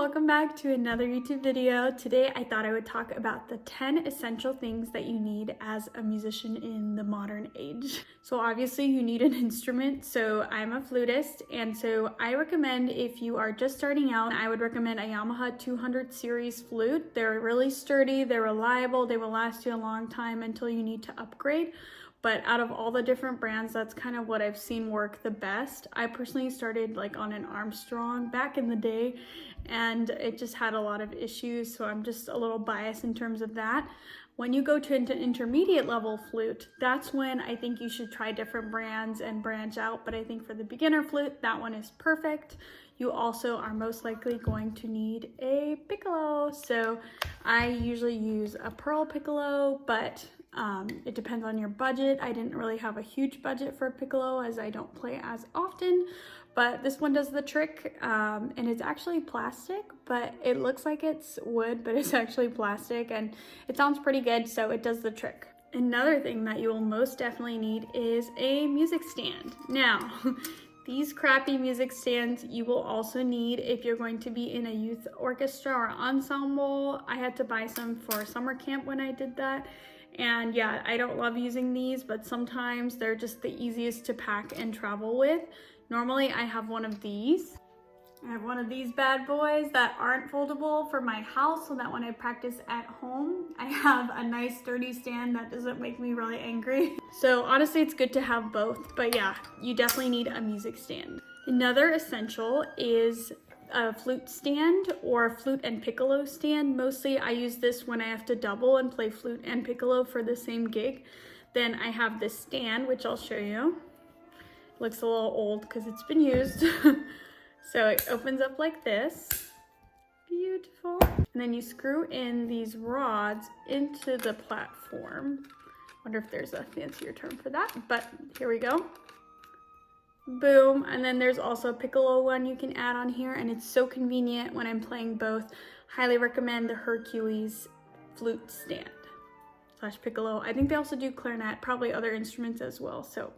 welcome back to another YouTube video. Today I thought I would talk about the 10 essential things that you need as a musician in the modern age. So obviously you need an instrument. So I'm a flutist, and so I recommend, if you are just starting out, I would recommend a Yamaha 200 series flute. They're really sturdy, they're reliable, they will last you a long time until you need to upgrade. But out of all the different brands, that's kind of what I've seen work the best. I personally started like on an Armstrong back in the day, and it just had a lot of issues, so I'm just a little biased in terms of that. When you go to an intermediate level flute, that's when I think you should try different brands and branch out. But I think for the beginner flute, that one is perfect. You also are most likely going to need a piccolo. So I usually use a pearl piccolo, but it depends on your budget. I didn't really have a huge budget for a piccolo as I don't play as often, but this one does the trick, and it's actually plastic, but it looks like it's wood, but it's actually plastic, and it sounds pretty good, so it does the trick. Another thing that you will most definitely need is a music stand. Now, these crappy music stands you will also need if you're going to be in a youth orchestra or ensemble. I had to buy some for summer camp when I did that. And yeah, I don't love using these, but sometimes they're just the easiest to pack and travel with. Normally I have one of these. I have one of these bad boys that aren't foldable for my house, so that when I practice at home, I have a nice sturdy stand that doesn't make me really angry. So honestly, it's good to have both, but yeah, you definitely need a music stand. Another essential is a flute stand or a flute and piccolo stand. Mostly I use this when I have to double and play flute and piccolo for the same gig. Then I have this stand, which I'll show you. Looks a little old because it's been used. So it opens up like this. Beautiful. And then you screw in these rods into the platform. Wonder if there's a fancier term for that, but here we go. Boom. And then there's also a piccolo one you can add on here, and it's so convenient when I'm playing both. Highly recommend the Hercules flute stand / piccolo. I think they also do clarinet, probably other instruments as well, so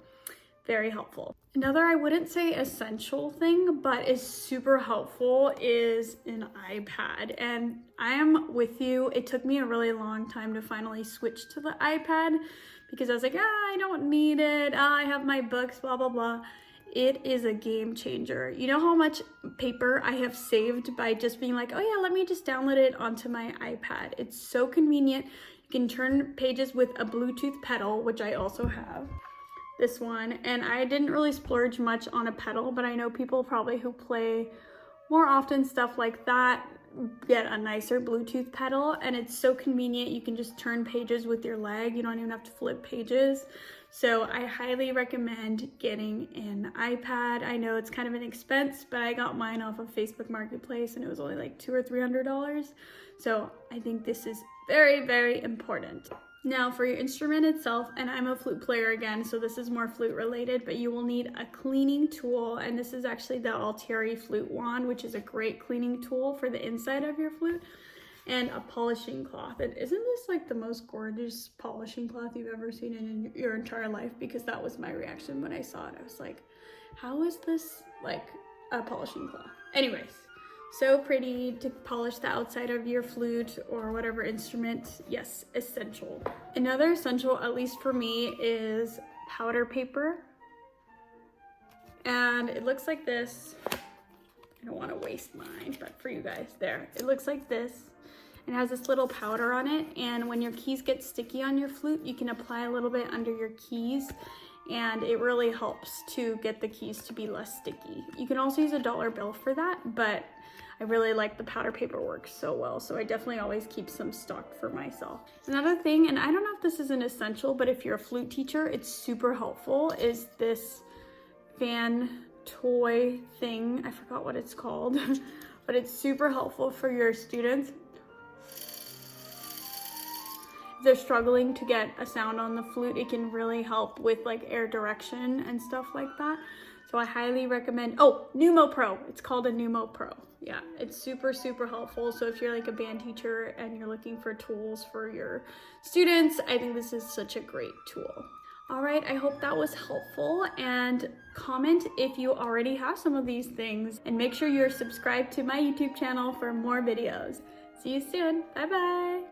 very helpful. Another, I wouldn't say essential thing, but is super helpful, is an iPad. And I am with you. It took me a really long time to finally switch to the iPad because I was like, I don't need it. I have my books, blah, blah, blah. It is a game changer. You know how much paper I have saved by just being like, oh yeah, let me just download it onto my iPad. It's so convenient. You can turn pages with a Bluetooth pedal, which I also have. This one, and I didn't really splurge much on a pedal, but I know people probably who play more often, stuff like that, get a nicer Bluetooth pedal, and it's so convenient. You can just turn pages with your leg. You don't even have to flip pages. So I highly recommend getting an iPad. I know it's kind of an expense, but I got mine off of Facebook Marketplace and it was only like $200 or $300. So I think this is very, very important. Now for your instrument itself, and I'm a flute player again, so this is more flute related, but you will need a cleaning tool, and this is actually the Altieri flute wand, which is a great cleaning tool for the inside of your flute, and a polishing cloth. And isn't this like the most gorgeous polishing cloth you've ever seen in your entire life? Because that was my reaction when I saw it. I was like, how is this like a polishing cloth? Anyways. So pretty to polish the outside of your flute or whatever instrument. Yes, essential. Another essential, at least for me, is powder paper. And it looks like this. I don't want to waste mine, but for you guys, there. It looks like this. It has this little powder on it, and when your keys get sticky on your flute, you can apply a little bit under your keys, and it really helps to get the keys to be less sticky. You can also use a dollar bill for that, but I really like the powder paper, works so well, so I definitely always keep some stocked for myself. Another thing, and I don't know if this is an essential, but if you're a flute teacher, it's super helpful, is this fan toy thing. I forgot what it's called, but it's super helpful for your students. If they're struggling to get a sound on the flute, it can really help with like air direction and stuff like that. So I highly recommend, Pneumo Pro. It's called a Pneumo Pro. Yeah, it's super, super helpful. So if you're like a band teacher and you're looking for tools for your students, I think this is such a great tool. All right, I hope that was helpful, and comment if you already have some of these things, and make sure you're subscribed to my YouTube channel for more videos. See you soon. Bye bye.